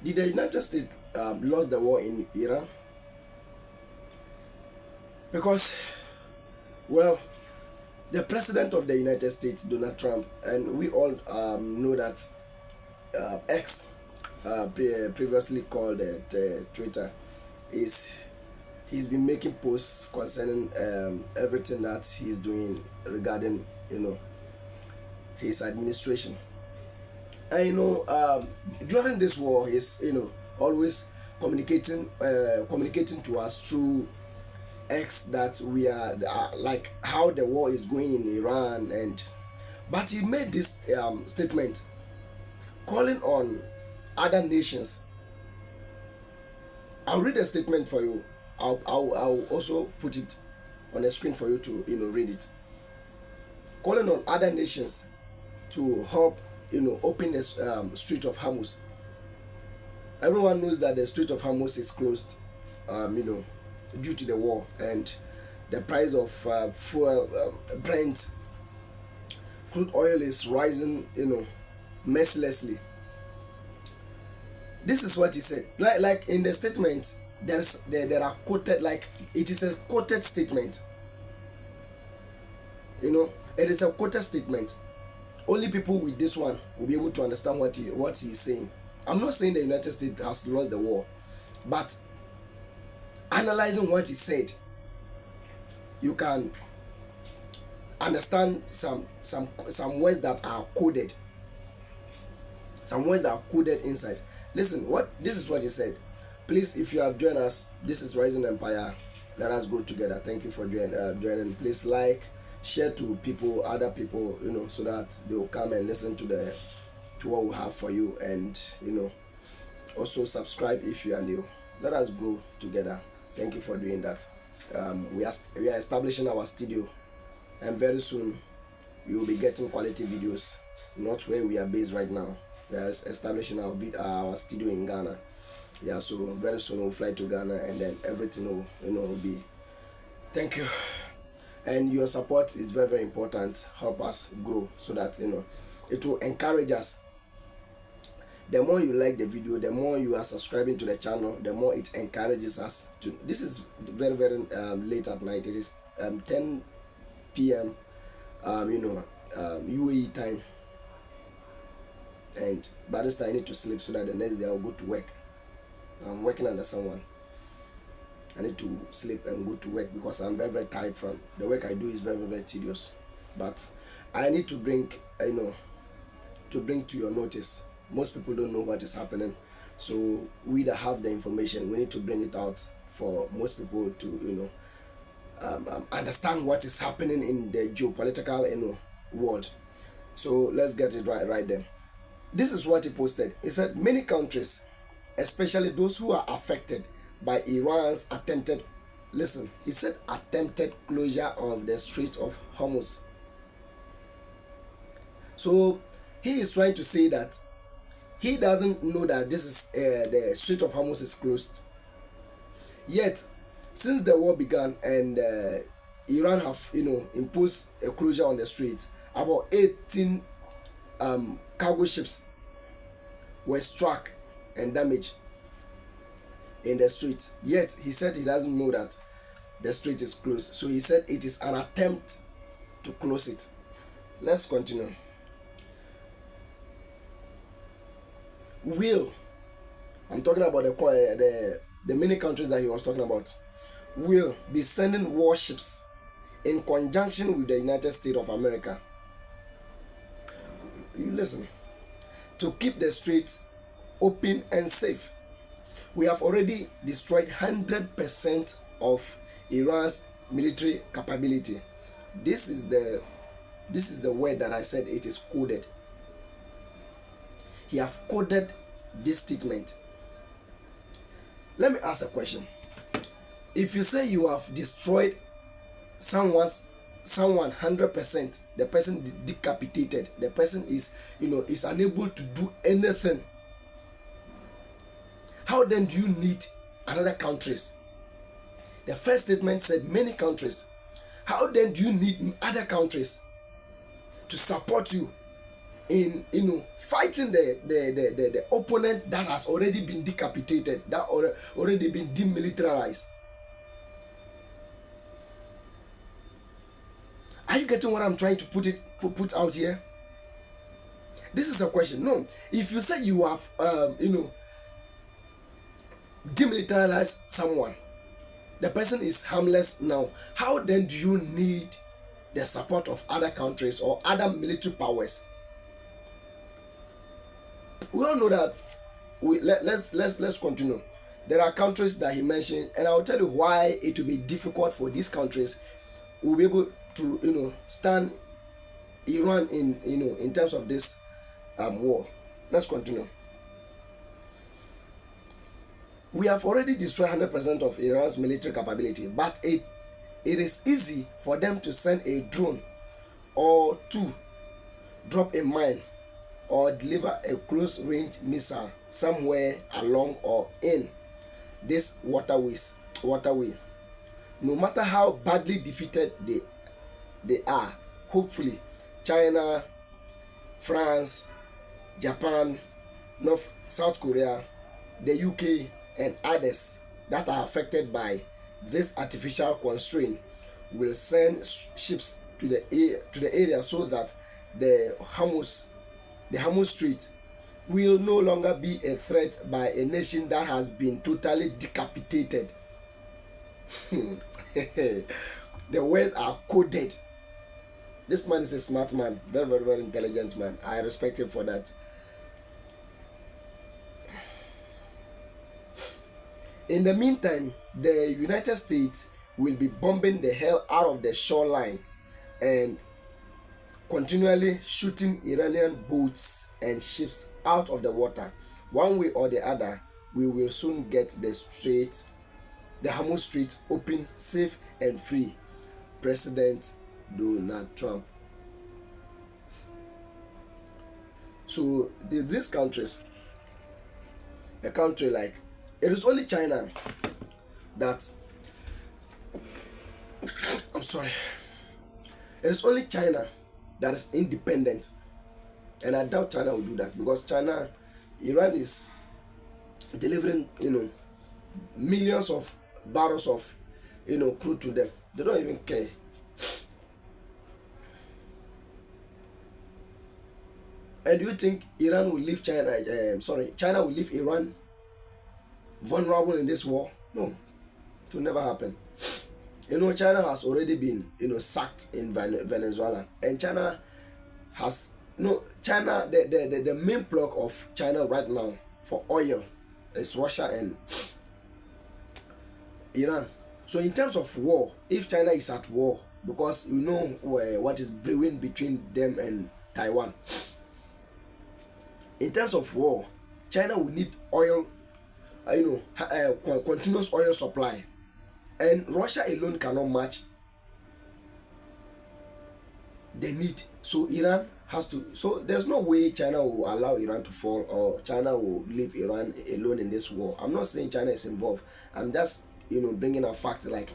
Did the United States lost the war in Iran? Because, well, the president of the United States, Donald Trump, and we all know that X, previously called Twitter, is he's been making posts concerning everything that he's doing regarding his administration. And during this war, he's always communicating to us through X that we are like how the war is going in Iran, and but he made this statement calling on other nations. I'll read a statement for you. I'll also put it on the screen for you to read it. Calling on other nations to help open the Strait of Hormuz. Everyone knows that the Strait of Hormuz is closed, due to the war, and the price of fuel, Brent crude oil is rising, mercilessly. This is what he said. Like in the statement, there are quoted, like it is a quoted statement. It is a quoted statement. Only people with this one will be able to understand what he is saying. I'm not saying the United States has lost the war, but analyzing what he said, you can understand some words that are coded. Some words that are coded inside. Listen, this is what he said. Please, if you have joined us, this is Rising Empire. Let us grow together. Thank you for joining. Please like, share to other people, so that they will come and listen to what we have for you, and also subscribe if you are new. Let us grow together. Thank you for doing that. We are establishing our studio, and very soon you will be getting quality videos. Not where we are based right now. We are establishing our studio in Ghana. Yeah, so very soon we'll fly to Ghana, and then everything will be. Thank you, and your support is very, very important. Help us grow so that it will encourage us. The more you like the video, the more you are subscribing to the channel, the more it encourages us to. This is very, very late at night. It is 10 p.m. UAE time, and by this time I need to sleep so that the next day I'll go to work. I'm working under someone. I need to sleep and go to work because I'm very, very tired from the work I do. Is very, very tedious, but I need to bring to your notice. Most people don't know what is happening, so we that have the information, we need to bring it out for most people to understand what is happening in the geopolitical world. So let's get it right then. This is what he posted. He said many countries, especially those who are affected by Iran's attempted closure of the Strait of Hormuz. So he is trying to say that he doesn't know that this is the Strait of Hormuz is closed. Yet, since the war began and Iran have imposed a closure on the strait, about 18 cargo ships were struck and damaged in the strait. Yet he said he doesn't know that the strait is closed. So he said it is an attempt to close it. Let's continue. I'm talking about the many countries that he was talking about, will be sending warships in conjunction with the United States of America. You listen. To keep the straits open and safe. We have already destroyed 100% of Iran's military capability. This is the word that I said it is coded. He have coded this statement. Let me ask a question. If you say you have destroyed someone 100%, the person decapitated, the person is unable to do anything, how then do you need another countries? The first statement said many countries. How then do you need other countries to support you in fighting the opponent that has already been decapitated, that already been demilitarized. Are you getting what I'm trying to put out here? This is a question. No, if you say you have demilitarized someone, the person is harmless now, how then do you need the support of other countries or other military powers? We all know that. Let's continue. There are countries that he mentioned, and I'll tell you why it will be difficult for these countries will be able to stand Iran in terms of this war. Let's continue. We have already destroyed 100% of Iran's military capability, but it is easy for them to send a drone or two, drop a mine, or deliver a close-range missile somewhere along or in this waterway. No matter how badly defeated they are, hopefully China, France, Japan, South Korea, the UK, and others that are affected by this artificial constraint will send ships to the area so that the Hormuz Strait will no longer be a threat by a nation that has been totally decapitated. The words are coded. This man is a smart man, very, very, very intelligent man. I respect him for that. In the meantime, the United States will be bombing the hell out of the shoreline and continually shooting Iranian boats and ships out of the water. One way or the other, we will soon get the Hormuz Strait open, safe and free. President Donald Trump. So these countries, a country like, it is only China that, I'm sorry, it is only China that is independent, and I doubt China will do that, because Iran is delivering millions of barrels of crude to them. They don't even care. And do you think China will leave Iran vulnerable in this war? No, it will never happen. China has already been sacked in Venezuela, and China has the main plug of China right now for oil is Russia and Iran. So in terms of war, if China is at war, because what is brewing between them and Taiwan, in terms of war, China will need oil, continuous oil supply, and Russia alone cannot match the need. So Iran has to. So there's no way China will allow Iran to fall, or China will leave Iran alone in this war. I'm not saying China is involved. I'm just bringing a fact, like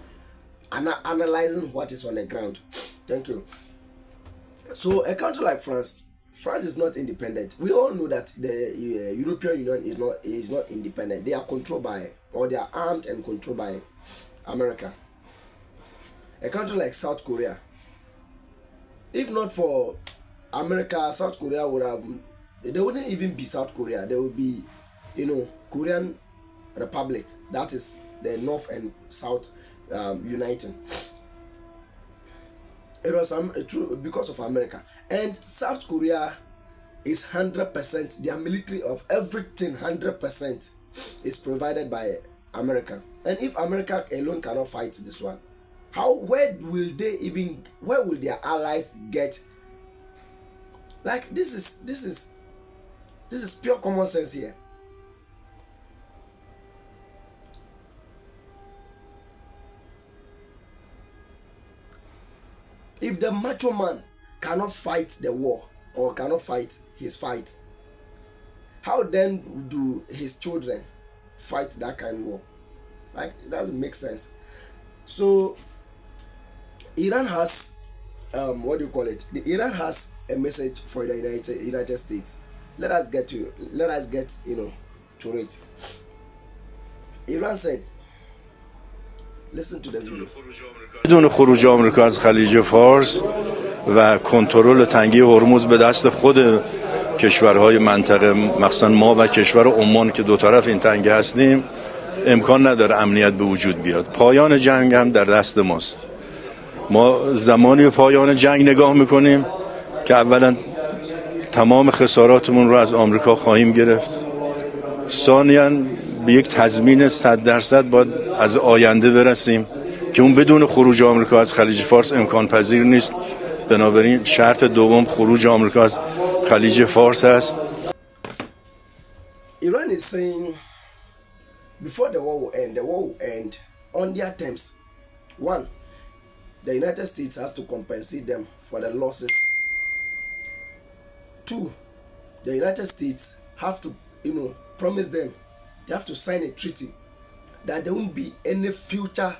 analyzing what is on the ground. Thank you. So a country like France is not independent. We all know that the European Union is not independent. They are controlled by, or they are armed and controlled by America. A country like South Korea, if not for America, South Korea they wouldn't even be South Korea. They would be, Korean Republic. That is the North and South uniting. It was true because of America. And South Korea is 100%, their military of everything, 100% is provided by America. And if America alone cannot fight this one, where will their allies get? Like, this is pure common sense here. If the macho man cannot fight the war, or cannot fight his fight, how then do his children fight that kind of war? Like, it doesn't make sense. So Iran has what do you call it? The Iran has a message for the United States. Let us get to to it. Iran said, listen to the video. بدون خروج آمریکا از خلیج فارس و کنترل تنگی هرمز به دست خود کشورهای منطقه، مخصوصا ما و کشور عمان که دو طرف این تنگه هستیم، امکان نداره امنیت به وجود بیاد. پایان جنگ هم در دست ماست. ما زمانی به پایان جنگ نگاه میکنیم که اولا تمام خساراتمون رو از آمریکا خواهیم گرفت. ثانیاً به یک تضمین 100% باید از آینده برسیم که اون بدون خروج آمریکا از خلیج فارس امکان پذیر نیست. بنابراین شرط دوم خروج آمریکا از خلیج فارس است. Iran is saying before the war will end on their terms. One, the United States has to compensate them for the losses. Two, the United States have to, promise them, they have to sign a treaty that there won't be any future,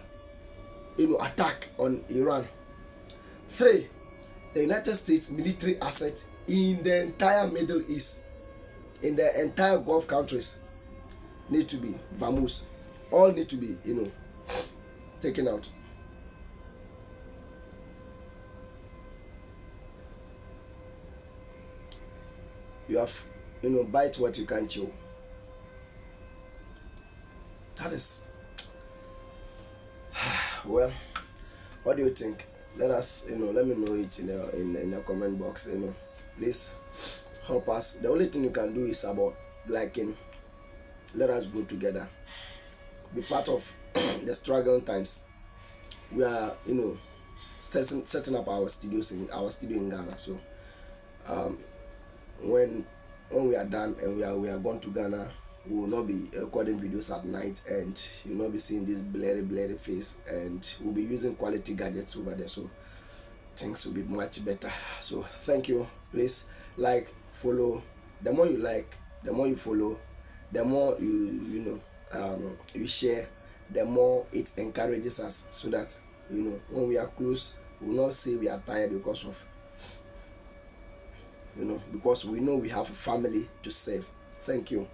attack on Iran. Three, the United States military assets in the entire Middle East, in the entire Gulf countries, need to be vamoose. All need to be, taken out. You have, bite what you can chew. That is, well, what do you think? Let us, let me know it in the comment box. Please help us. The only thing you can do is about liking. Let us go together. Be part of the struggling times. We are, setting up our studio in Ghana. So, when we are done and we are going to Ghana, we will not be recording videos at night, and you'll not be seeing this blurry face, and we'll be using quality gadgets over there, so things will be much better. So thank you. Please like, follow. The more you like, the more you follow, the more you share, the more it encourages us, so that when we are close, we will not say we are tired because of because we know we have a family to save. Thank you.